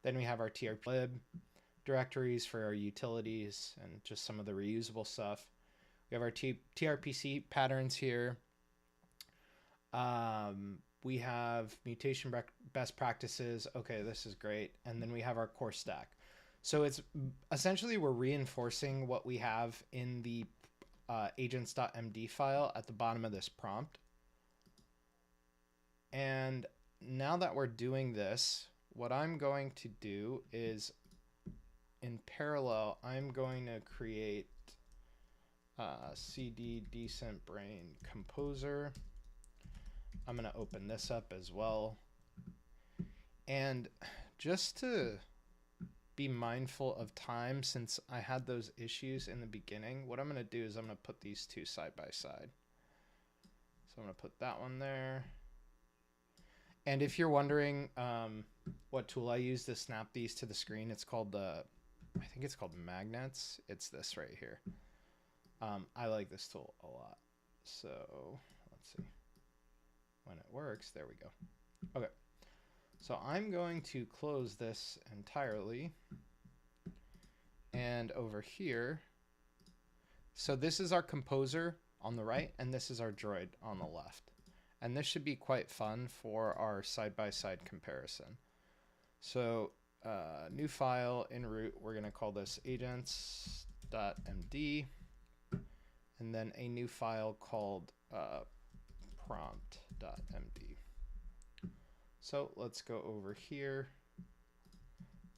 Then we have our trplib directories for our utilities and just some of the reusable stuff. We have our trpc patterns here. We have mutation best practices. Okay, this is great. And then we have our core stack. So it's essentially we're reinforcing what we have in the agents.md file at the bottom of this prompt. And now that we're doing this, what I'm going to do is in parallel, I'm going to create cd decent brain composer. I'm going to open this up as well. And just to be mindful of time, since I had those issues in the beginning, what I'm going to do is I'm going to put these two side by side. So I'm going to put that one there. And if you're wondering what tool I use to snap these to the screen, it's called I think it's called Magnets. It's this right here. I like this tool a lot. So let's see when it works. There we go. Okay. So I'm going to close this entirely. And over here, so this is our composer on the right, and this is our droid on the left. And this should be quite fun for our side-by-side comparison. So new file in root, we're going to call this agents.md, and then a new file called prompt.md. So let's go over here.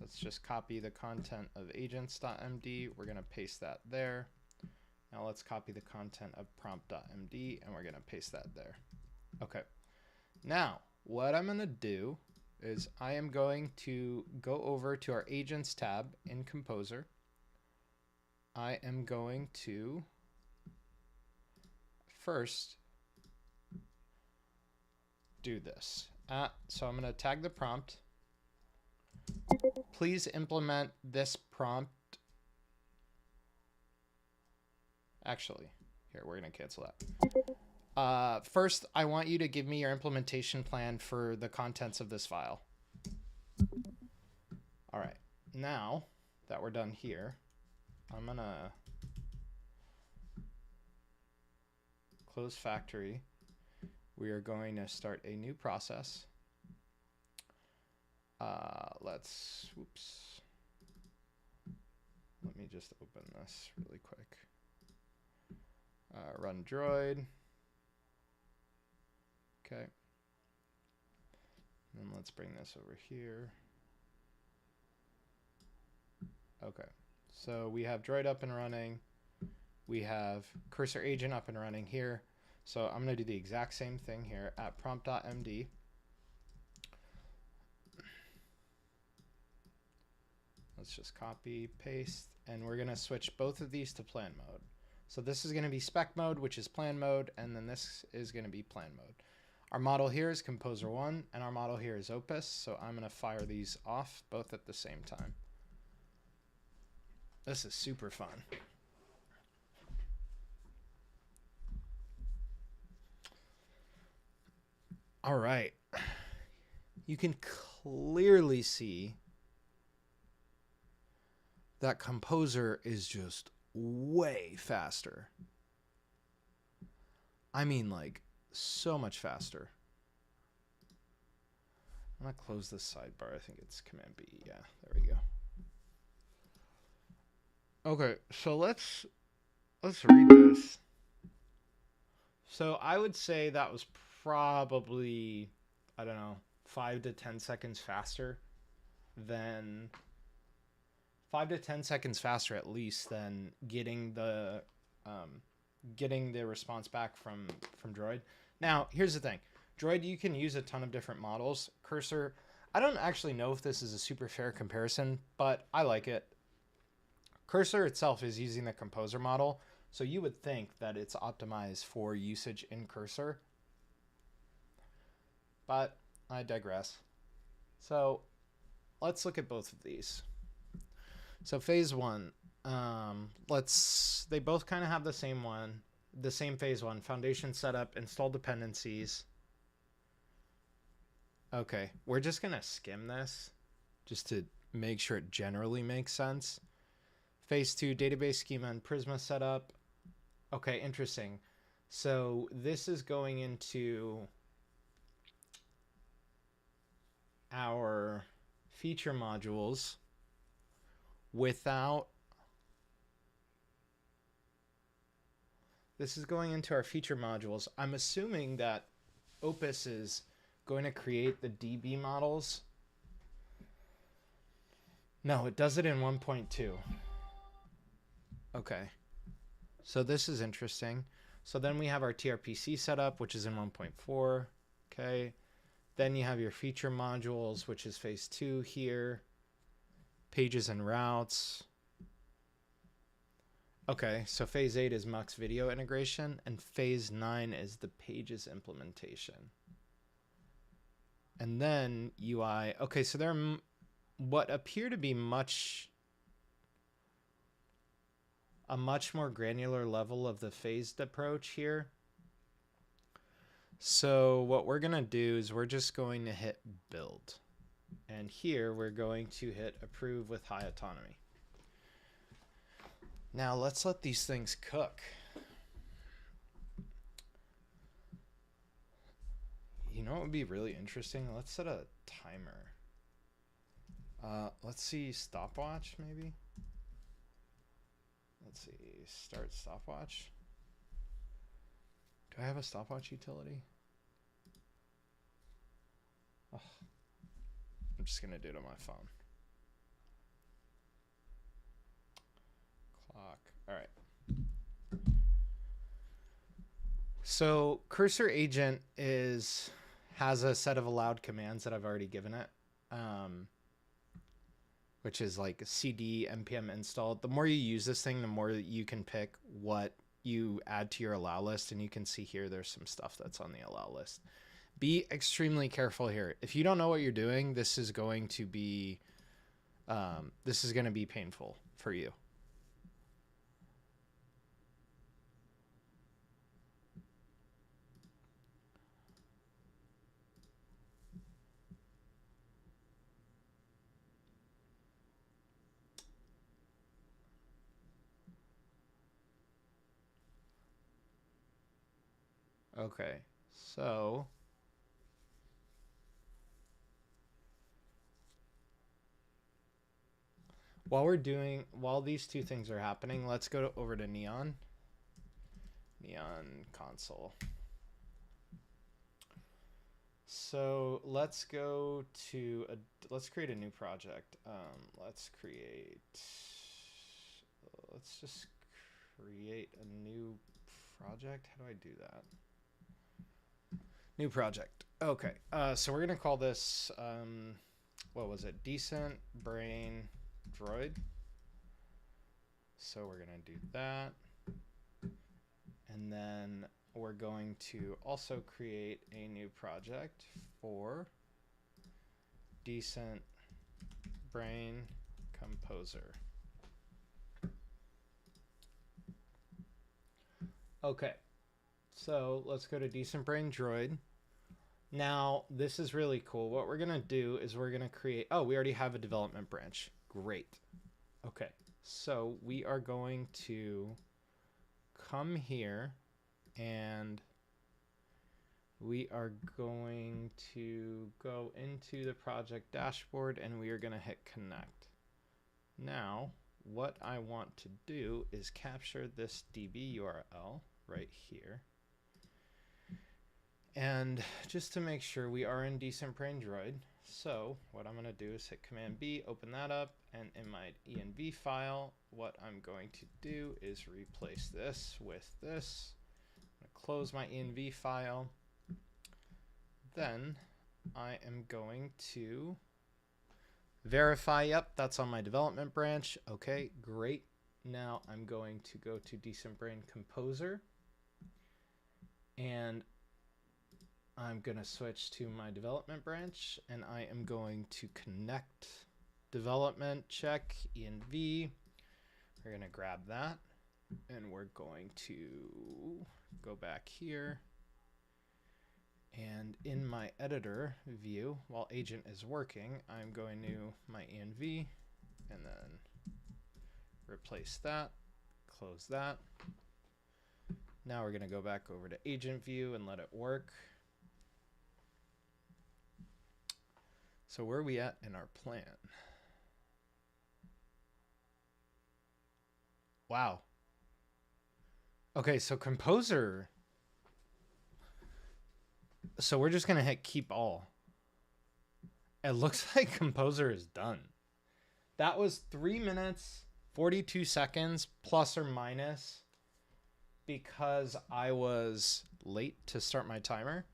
Let's just copy the content of agents.md. We're going to paste that there. Now let's copy the content of prompt.md, and we're going to paste that there. Okay. Now, what I'm going to do is I am going to go over to our Agents tab in Composer. I am going to first do this. So I'm going to tag the prompt. Please implement this prompt. Actually, here, we're going to cancel that. First, I want you to give me your implementation plan for the contents of this file. All right, now that we're done here, I'm gonna close factory. We are going to start a new process. Let me just open this really quick. Run droid. Okay. And let's bring this over here. Okay. So we have droid up and running. We have cursor agent up and running here. So I'm going to do the exact same thing here at prompt.md. Let's just copy, paste, and we're going to switch both of these to plan mode. So this is going to be spec mode, which is plan mode, and then this is going to be plan mode. Our model here is Composer 1, and our model here is Opus, so I'm going to fire these off both at the same time. This is super fun. All right. You can clearly see that Composer is just way faster. I mean, like, so much faster. I'm gonna close this sidebar. I think it's Command B. Yeah, there we go. Okay, so let's read this. So I would say that was probably, I don't know, 5 to 10 seconds faster than 5 to 10 seconds faster at least than getting the response back from Droid. Now, here's the thing. Droid, you can use a ton of different models. Cursor, I don't actually know if this is a super fair comparison, but I like it. Cursor itself is using the Composer model, so you would think that it's optimized for usage in Cursor. But I digress. So let's look at both of these. So phase 1, they both kind of have the same phase 1, foundation setup, install dependencies. Okay, we're just gonna skim this just to make sure it generally makes sense. Phase 2, database schema and Prisma setup. Okay, interesting. So this is going into our feature modules without... This is going into our feature modules. I'm assuming that Opus is going to create the DB models. No, it does it in 1.2. Okay. So this is interesting. So then we have our TRPC setup, which is in 1.4. Okay. Then you have your feature modules, which is phase 2 here. Pages and routes. Okay, so phase 8 is Mux video integration, and phase 9 is the pages implementation. And then UI. Okay, so there are what appear to be a much more granular level of the phased approach here. So what we're going to do is we're just going to hit build. And here we're going to hit approve with high autonomy. Now let's let these things cook. You know what would be really interesting? Let's set a timer. Let's see, stopwatch maybe? Let's see, start stopwatch. Do I have a stopwatch utility? Oh, I'm just gonna do it on my phone. Clock. All right. So cursor agent has a set of allowed commands that I've already given it, which is like cd npm install. The more you use this thing, the more you can pick what you add to your allow list, and you can see here there's some stuff that's on the allow list. Be extremely careful here. If you don't know what you're doing, this is going to be painful for you. Okay, so while these two things are happening, let's go over to Neon console. So let's go to let's create a new project. Let's just create a new project. How do I do that? New project. Okay. So we're gonna call this what was it? Decent Brain Droid. So we're gonna do that, and then we're going to also create a new project for Decent Brain Composer. Okay, so let's go to Decent Brain Droid. Now, this is really cool. What we're going to do is we're going to create... Oh, we already have a development branch. Great. Okay, so we are going to come here, and we are going to go into the project dashboard, and we are going to hit connect. Now, what I want to do is capture this DB URL right here. And just to make sure we are in Decent Brain Droid, so what I'm going to do is hit Command B, open that up, and in my env file, what I'm going to do is replace this with this. I'm going to close my env file. Then I am going to verify, yep, that's on my development branch. Okay, great. Now I'm going to go to Decent Brain Composer, and I'm going to switch to my development branch, and I am going to connect development, check env. We're going to grab that, and we're going to go back here, And in my editor view, while agent is working, I'm going to my env and then replace that, close that. Now we're going to go back over to agent view and let it work. So where are we at in our plan? Wow. Okay, so Composer. So we're just going to hit keep all. It looks like Composer is done. That was 3 minutes, 42 seconds, plus or minus, because I was late to start my timer.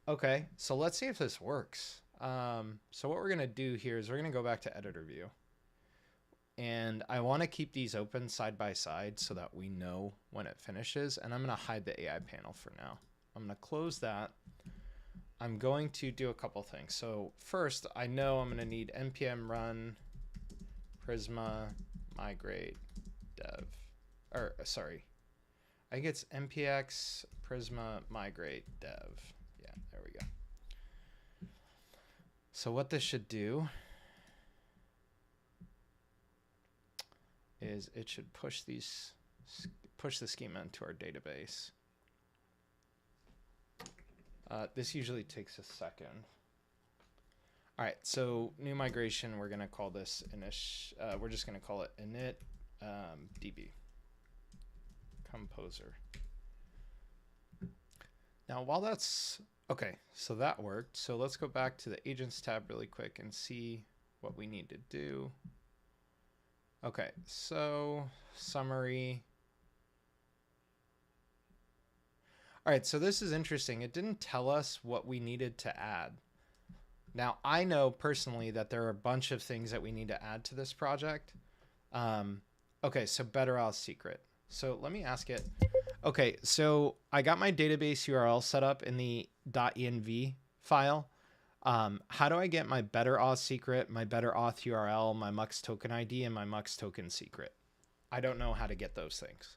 Okay, so let's see if this works. So what we're going to do here is we're going to go back to editor view. And I want to keep these open side by side so that we know when it finishes. And I'm going to hide the AI panel for now. I'm going to close that. I'm going to do a couple things. So first, I know I'm going to need npm run prisma migrate dev. Or sorry, I think it's npx prisma migrate dev. Yeah, there we go. So what this should do is it should push the schema into our database. This usually takes a second. All right, so new migration, we're gonna call this we're just gonna call it init db composer. Now while that's okay, so that worked. So let's go back to the agents tab really quick and see what we need to do. Okay, so summary. All right, so this is interesting. It didn't tell us what we needed to add. Now, I know personally that there are a bunch of things that we need to add to this project. Okay, so better auth secret. So let me ask it. Okay, so I got my database URL set up in the .env file. How do I get my better auth secret, my better auth URL, my mux token ID, and my mux token secret? I don't know how to get those things.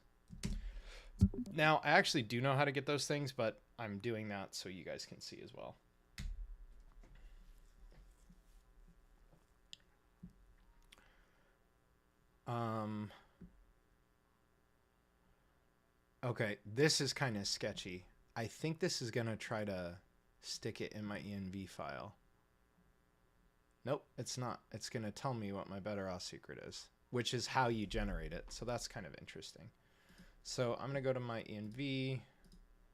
Now, I actually do know how to get those things, but I'm doing that so you guys can see as well. Okay, this is kind of sketchy. I think this is going to try to stick it in my env file. Nope, it's not. It's going to tell me what my better auth secret is, which is how you generate it. So that's kind of interesting. So I'm going to go to my env.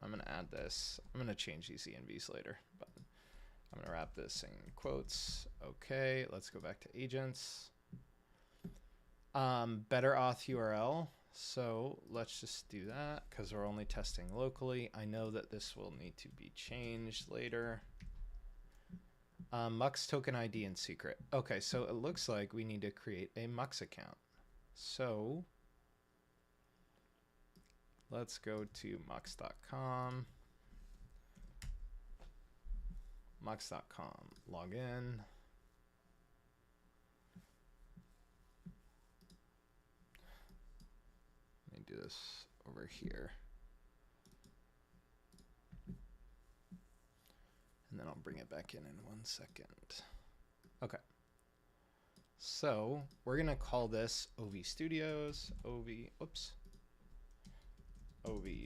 I'm going to add this. I'm going to change these envs later, but I'm going to wrap this in quotes. Okay, let's go back to agents. Better auth URL. So let's just do that because we're only testing locally. I know that this will need to be changed later. Mux token ID and secret. Okay, so it looks like we need to create a Mux account. So let's go to mux.com. Mux.com, log in. Let me do this over here. And then I'll bring it back in 1 second. Okay. So we're going to call this OV Studios, OV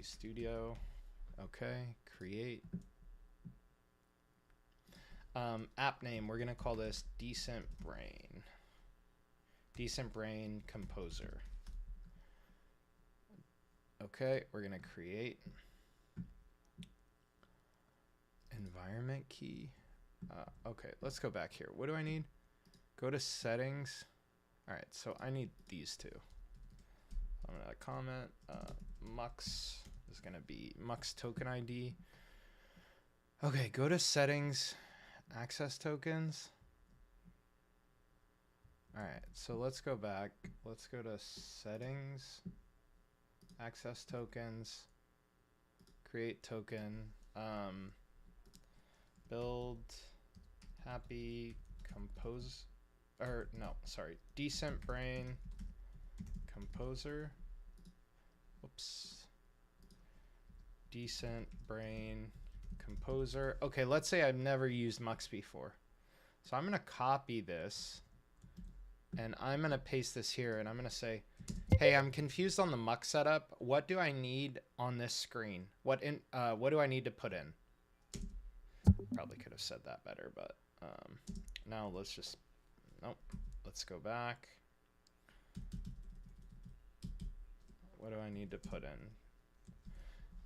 Studio. Okay, create. App name, we're going to call this Decent Brain. Decent Brain Composer. Okay, we're going to create. Environment key. Okay, let's go back here. What do I need? Go to settings. All right, so I need these two. I'm going to comment. Mux is going to be Mux token ID. Okay, go to settings, access tokens. All right, so let's go back. Let's go to settings, access tokens, create token, build happy compose, or no, sorry, Decent Brain Composer. Oops. Decent Brain composer. Okay, let's say I've never used Mux before. So I'm going to copy this and I'm going to paste this here and I'm going to say, hey, I'm confused on the Mux setup. What do I need on this screen? What do I need to put in? Probably could have said that better, but now let's just, nope, let's go back. What do I need to put in?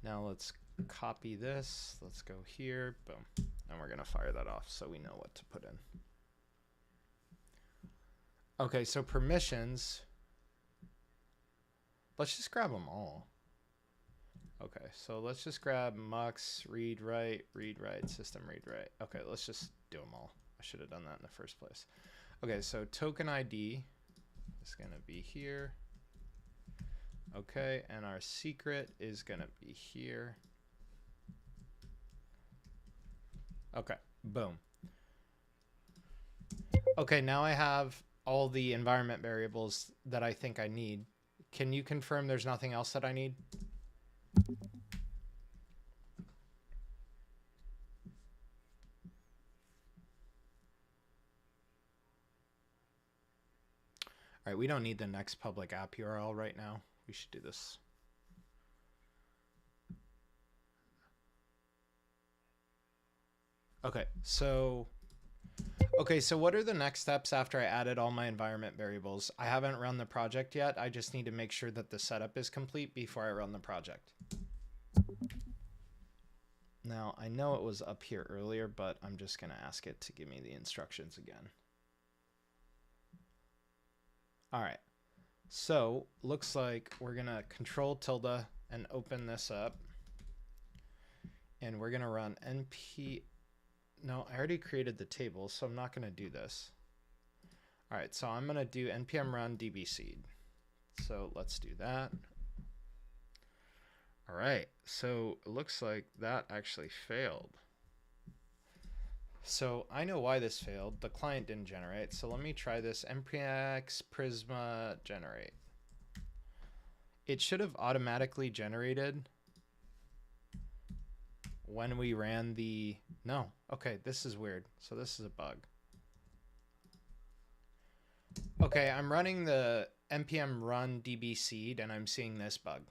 Now let's copy this. Let's go here, boom. And we're gonna fire that off so we know what to put in. Okay, so permissions, let's just grab them all. Okay, so let's just grab mux, read, write, system, read, write. Okay, let's just do them all. I should have done that in the first place. Okay, so token ID is gonna be here. Okay, and our secret is gonna be here. Okay, boom. Okay, now I have all the environment variables that I think I need. Can you confirm there's nothing else that I need? All right, we don't need the next public app URL right now. We should do this. Okay, so what are the next steps after I added all my environment variables? I haven't run the project yet. I just need to make sure that the setup is complete before I run the project. Now, I know it was up here earlier, but I'm just going to ask it to give me the instructions again. All right, so looks like we're going to control tilde and open this up. And we're going to run np. No, I already created the table, so I'm not going to do this. All right, so I'm going to do npm run dbseed. So let's do that. All right, so it looks like that actually failed. So I know why this failed. The client didn't generate. So let me try this npx prisma generate. It should have automatically generated when we ran the, no, okay, this is weird. So this is a bug. Okay, I'm running the npm run dbseed and I'm seeing this bug.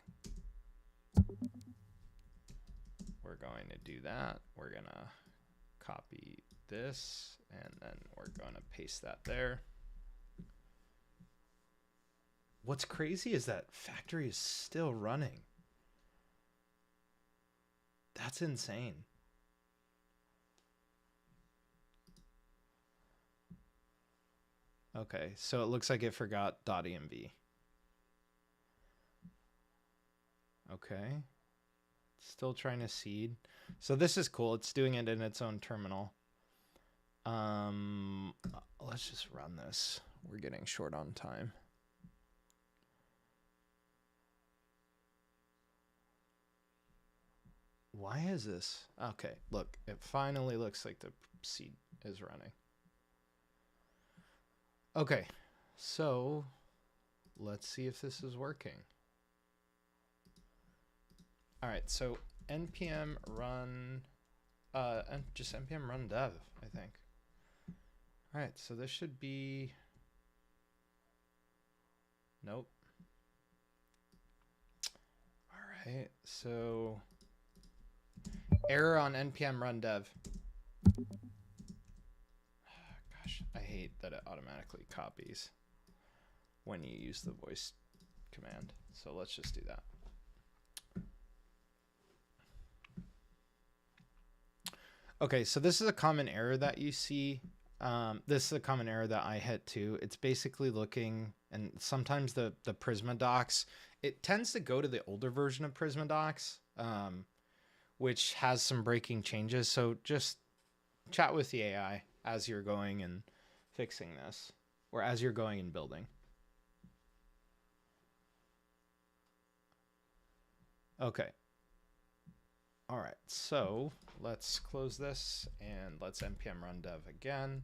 We're going to do that. We're gonna copy this and then we're gonna paste that there. What's crazy is that factory is still running. That's insane. Okay, so it looks like it forgot .env. Okay. Still trying to seed. So this is cool. It's doing it in its own terminal. Let's just run this. We're getting short on time. Why is this? Okay, look, it finally looks like the seed is running. Okay, so let's see if this is working. All right, so npm run, just npm run dev, I think. All right, so this should be, nope. All right, so error on npm run dev. Gosh, I hate that it automatically copies when you use the voice command. So let's just do that. Okay, so this is a common error that you see. This is a common error that I hit too. It's basically looking, and sometimes the Prisma docs, it tends to go to the older version of Prisma docs, which has some breaking changes. So just chat with the AI as you're going and fixing this, or as you're going and building. Okay. All right, so let's close this and let's npm run dev again.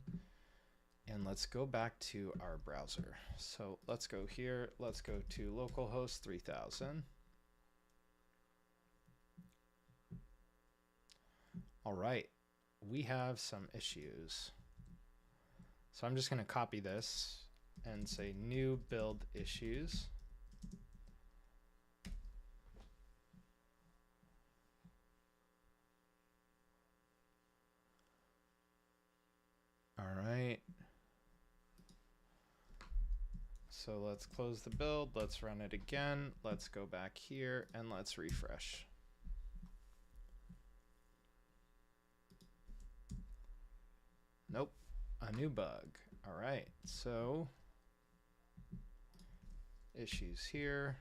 And let's go back to our browser. So let's go here. Let's go to localhost 3000. All right, we have some issues. So I'm just going to copy this and say new build issues. All right. So let's close the build. Let's run it again. Let's go back here and let's refresh. Nope, a new bug. All right, so issues here.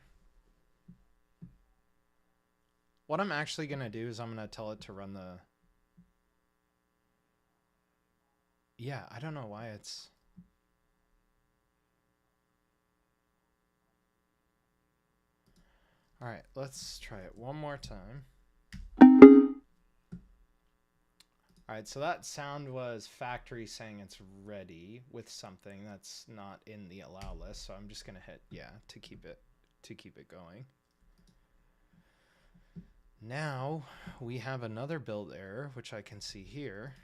What I'm actually going to do is I'm going to tell it to run the... Yeah, I don't know why it's... All right, let's try it one more time. All right, so that sound was factory saying it's ready with something that's not in the allow list. So I'm just gonna hit yeah to keep it going. Now we have another build error, which I can see here.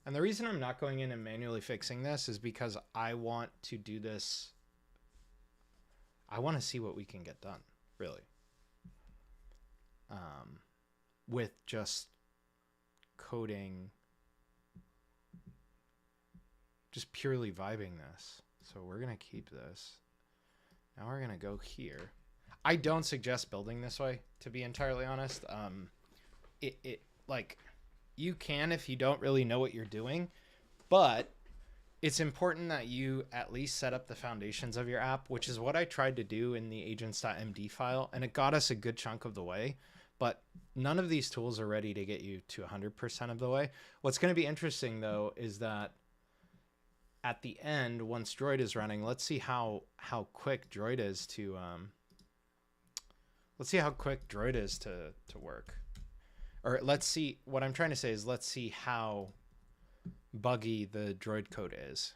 And the reason I'm not going in and manually fixing this is because I want to do this. I want to see what we can get done, really. With just coding, just purely vibing this. So we're going to keep this. Now we're going to go here. I don't suggest building this way, to be entirely honest. Like, you can if you don't really know what you're doing, but it's important that you at least set up the foundations of your app, which is what I tried to do in the agents.md file, and it got us a good chunk of the way. But none of these tools are ready to get you to 100% of the way. What's going to be interesting, though, is that at the end, once Droid is running, let's see how quick Droid is to work. Or let's see, what I'm trying to say is let's see how buggy the Droid code is.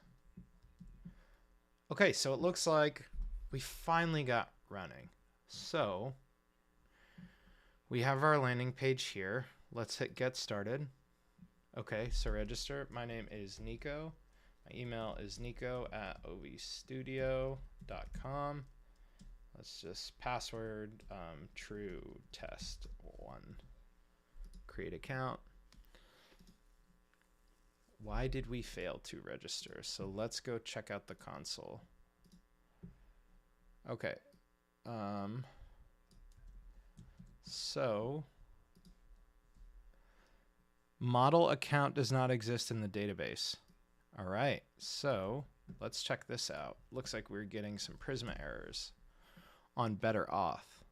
Okay, so it looks like we finally got running. So we have our landing page here. Let's hit get started. Okay, so register. My name is Nico. My email is nico@ovstudio.com. Let's just password true test 1. Create account. Why did we fail to register? So let's go check out the console. Okay. So model account does not exist in the database. All right, so let's check this out. Looks like we're getting some Prisma errors on better auth.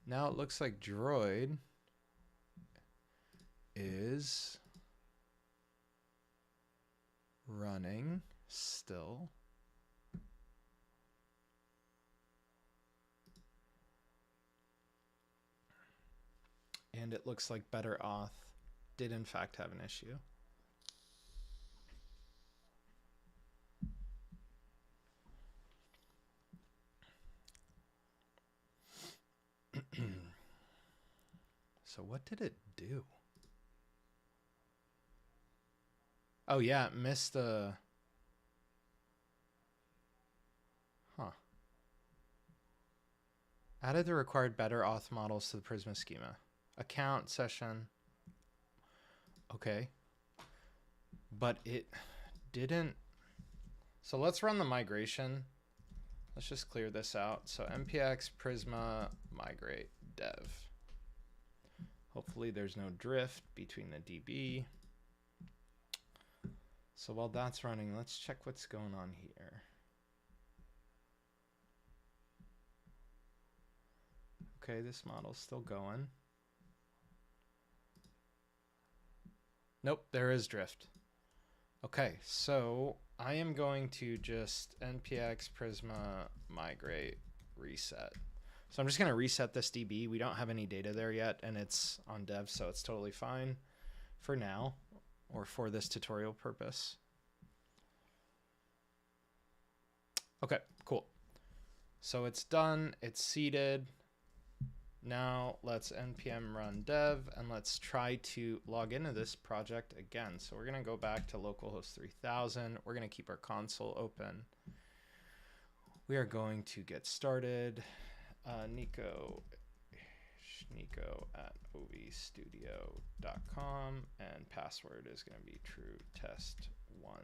Now it looks like Droid is running still. And it looks like better auth did in fact have an issue. So what did it do? Oh yeah, it missed the... Added the required better auth models to the Prisma schema. Account session. Okay. But it didn't... So let's run the migration. Let's just clear this out. So npx prisma migrate dev. Hopefully there's no drift between the DB. So while that's running, let's check what's going on here. Okay, this model's still going. Nope, there is drift. Okay, so I am going to just npx prisma migrate reset. So I'm just going to reset this DB. We don't have any data there yet, and it's on dev, so it's totally fine for now, or for this tutorial purpose. Okay, cool. So it's done, it's seeded. Now let's npm run dev and let's try to log into this project again. So we're going to go back to localhost 3000. We're going to keep our console open. We are going to get started. Nico at ovstudio.com, and password is going to be true test 1.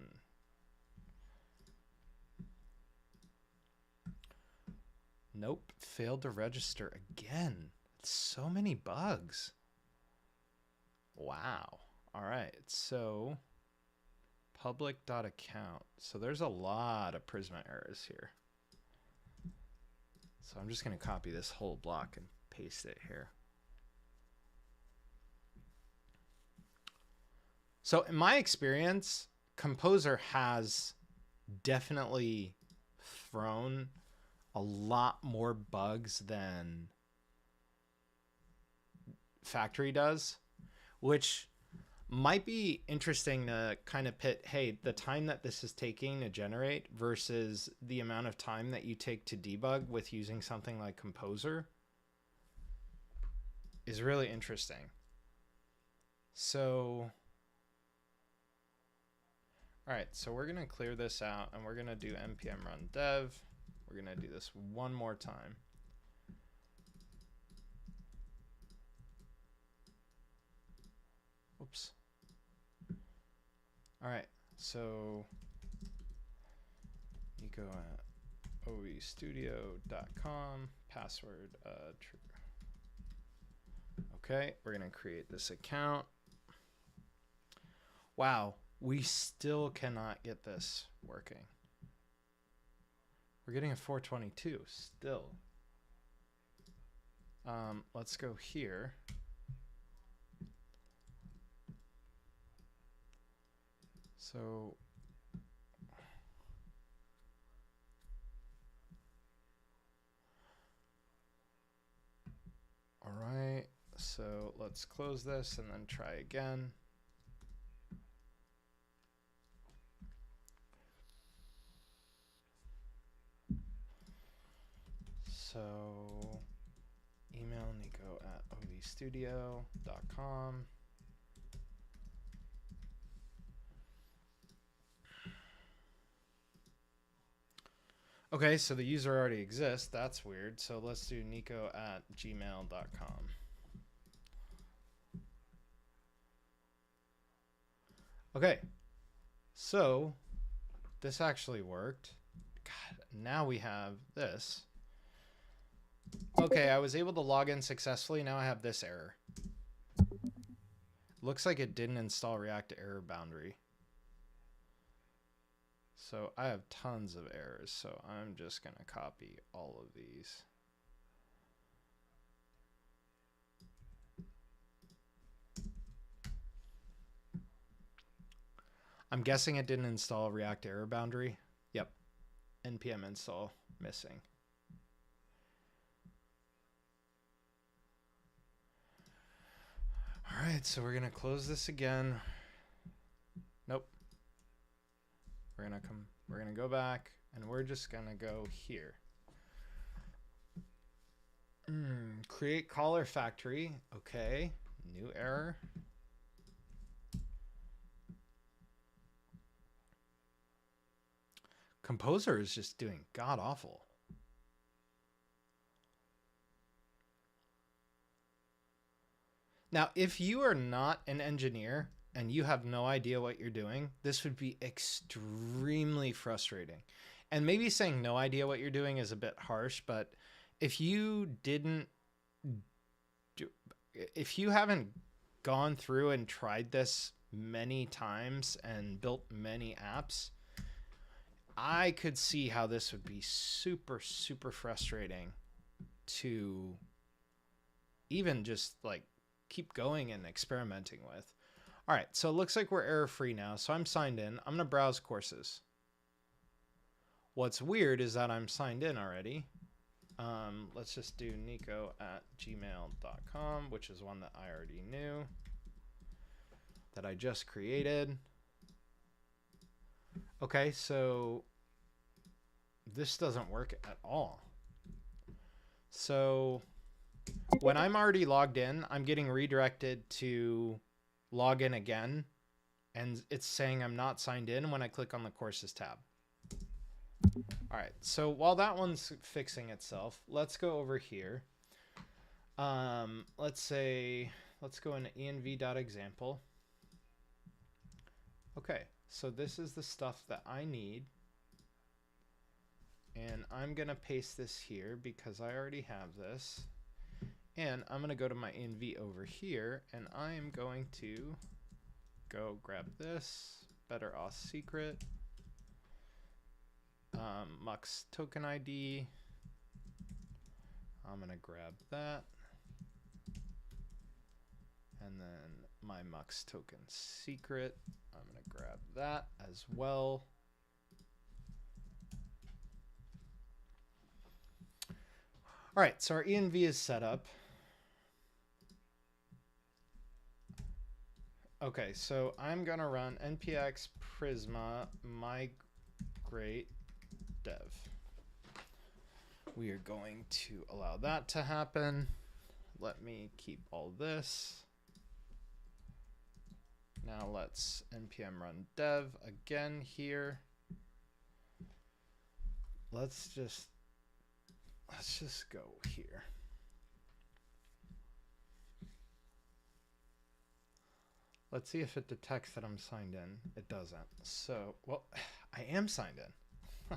Nope, failed to register again. So many bugs. Wow. All right, so public.account. So there's a lot of Prisma errors here. So I'm just going to copy this whole block and paste it here. So in my experience, Composer has definitely thrown a lot more bugs than Factory does, which might be interesting to kind of pit, hey, the time that this is taking to generate versus the amount of time that you take to debug with using something like Composer is really interesting. So, all right, so we're going to clear this out and we're going to do npm run dev. We're going to do this one more time. Oops. All right, so you go at ovstudio.com, password true. Okay, we're going to create this account. Wow, we still cannot get this working. We're getting a 422 still. Let's go here. So all right, so let's close this and then try again. So email Nico at ovstudio.com. Okay, so the user already exists. That's weird. So let's do Nico at gmail.com. Okay, so this actually worked. God, now we have this. Okay, I was able to log in successfully. Now I have this error. Looks like it didn't install React error boundary. So I have tons of errors, so I'm just going to copy all of these. I'm guessing it didn't install React error boundary. Yep. npm install missing. All right, so we're going to close this again. Nope. We're going to go back and we're just going to go here. Create caller factory. Okay. New error. Composer is just doing god awful. Now, if you are not an engineer and you have no idea what you're doing, this would be extremely frustrating. And maybe saying no idea what you're doing is a bit harsh, but if you haven't gone through and tried this many times and built many apps, I could see how this would be super, super frustrating to even just like keep going and experimenting with. All right, so it looks like we're error free now. So I'm signed in. I'm going to browse courses. What's weird is that I'm signed in already. Let's just do Nico at gmail.com, which is one that I already knew, that I just created. Okay, so this doesn't work at all. So when I'm already logged in, I'm getting redirected to log in again, and it's saying I'm not signed in when I click on the courses tab. All right, so while that one's fixing itself, let's go over here. Let's go into env.example. Okay, so this is the stuff that I need. And I'm going to paste this here because I already have this. And I'm going to go to my env over here, and I am going to go grab this, better auth secret, mux token ID. I'm going to grab that. And then my mux token secret, I'm going to grab that as well. All right, so our env is set up. Okay, so I'm going to run npx prisma migrate dev. We are going to allow that to happen. Let me keep all this. Now let's npm run dev again here. Let's just go here. Let's see if it detects that I'm signed in. It doesn't. So, well, I am signed in.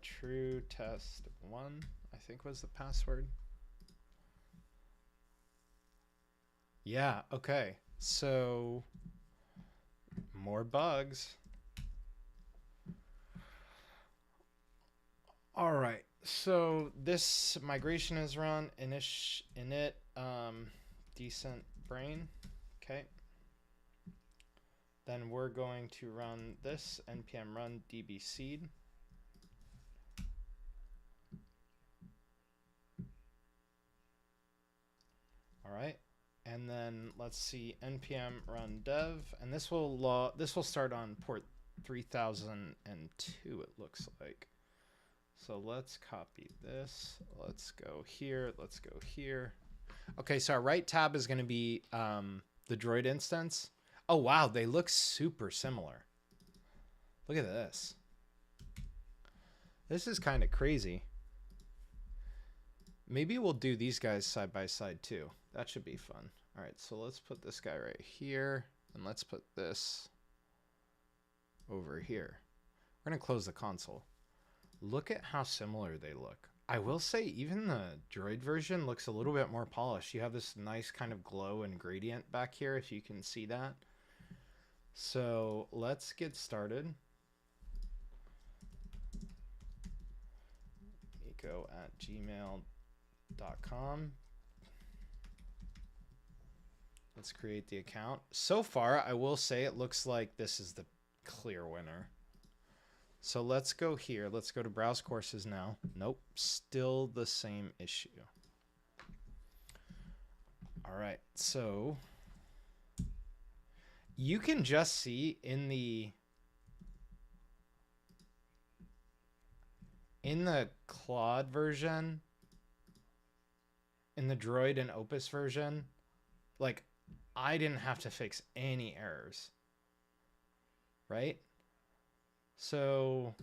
True test 1, I think was the password. Yeah, okay. So, more bugs. All right. So this migration is run init decent brain. Okay. Then we're going to run this npm run db seed. All right. And then let's see npm run dev, and this will start on port 3002, it looks like. So let's copy this. Let's go here. Let's go here. Okay, so our right tab is going to be the Droid instance. Oh, wow. They look super similar. Look at this. This is kind of crazy. Maybe we'll do these guys side by side too. That should be fun. All right, so let's put this guy right here, and let's put this over here. We're going to close the console. Look at how similar they look. I will say even the Droid version looks a little bit more polished. You have this nice kind of glow and gradient back here, if you can see that. So let's get started. Miko@gmail.com. Let's create the account. So far, I will say it looks like this is the clear winner. So let's go here. Let's go to browse courses now. Nope, still the same issue. All right, so you can just see in the Claude version, in the Droid and Opus version, like I didn't have to fix any errors, right? So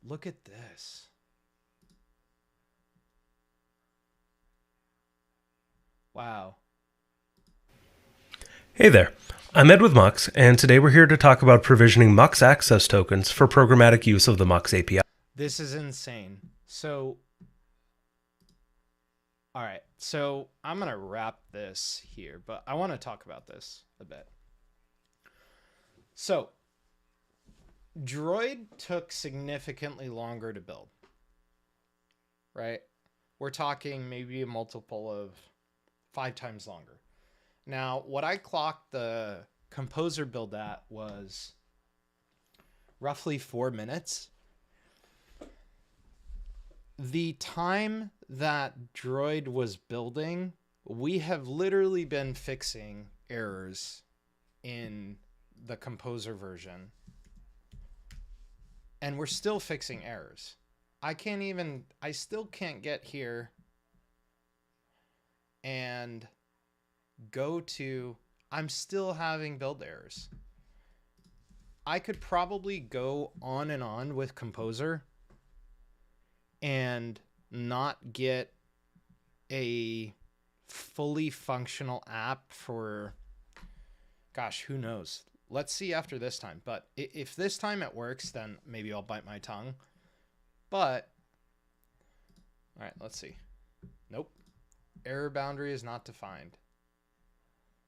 look at this. Wow. Hey there, I'm Ed with Mux, and today we're here to talk about provisioning Mux access tokens for programmatic use of the Mux API. This is insane. So, all right, so I'm going to wrap this here, but I want to talk about this a bit. So, Droid took significantly longer to build, right? We're talking maybe a multiple of 5 times longer. Now, what I clocked the composer build at was roughly 4 minutes. The time that Droid was building, we have literally been fixing errors in the composer version And we're still fixing errors. I still can't get here and go to, I'm still having build errors. I could probably go on and on with Composer and not get a fully functional app for, gosh, who knows? Let's see after this time. But if this time it works, then maybe I'll bite my tongue. But, all right, let's see. Nope. Error boundary is not defined.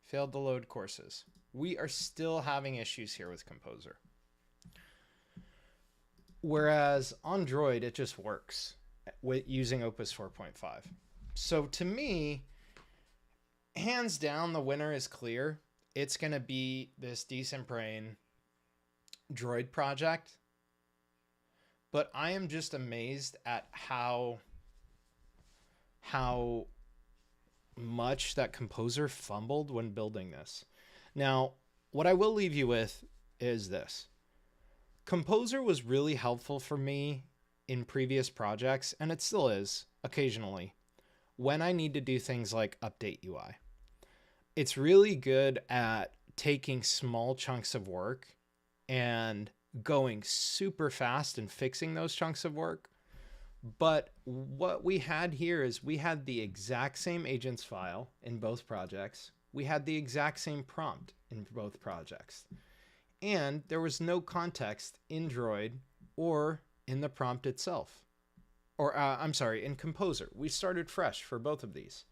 Failed to load courses. We are still having issues here with Composer. Whereas on Droid, it just works with using Opus 4.5. So to me, hands down, the winner is clear. It's going to be this Decent Brain Droid project. But I am just amazed at how much that Composer fumbled when building this. Now, what I will leave you with is this. Composer was really helpful for me in previous projects, and it still is occasionally, when I need to do things like update UI. It's really good at taking small chunks of work and going super fast and fixing those chunks of work. But what we had here is we had the exact same agents file in both projects. We had the exact same prompt in both projects. And there was no context in Droid or in the prompt itself. Or, I'm sorry, in Composer. We started fresh for both of these.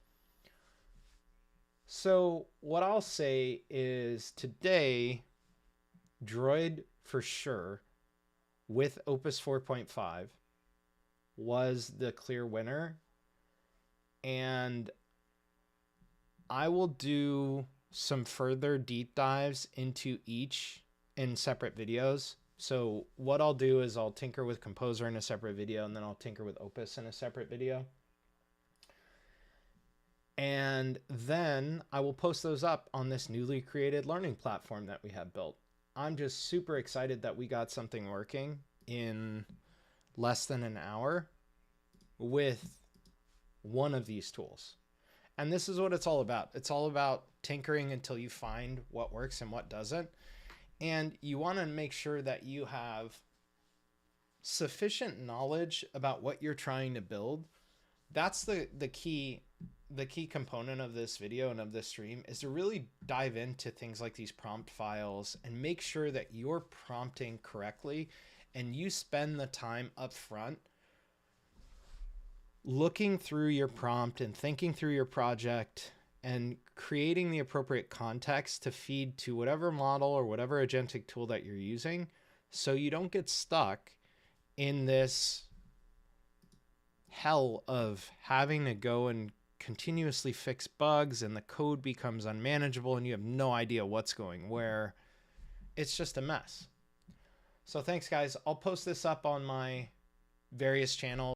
So what I'll say is today, Droid for sure, with Opus 4.5, was the clear winner. And I will do some further deep dives into each in separate videos. So what I'll do is I'll tinker with Composer in a separate video, and then I'll tinker with Opus in a separate video. And then I will post those up on this newly created learning platform that we have built. I'm just super excited that we got something working in less than an hour with one of these tools. And this is what it's all about. It's all about tinkering until you find what works and what doesn't. And you want to make sure that you have sufficient knowledge about what you're trying to build. That's the key component of this video and of this stream, is to really dive into things like these prompt files and make sure that you're prompting correctly, and you spend the time up front looking through your prompt and thinking through your project and creating the appropriate context to feed to whatever model or whatever agentic tool that you're using, so you don't get stuck in this hell of having to go and continuously fix bugs, and the code becomes unmanageable and you have no idea what's going where. It's just a mess. So thanks, guys. I'll post this up on my various channels.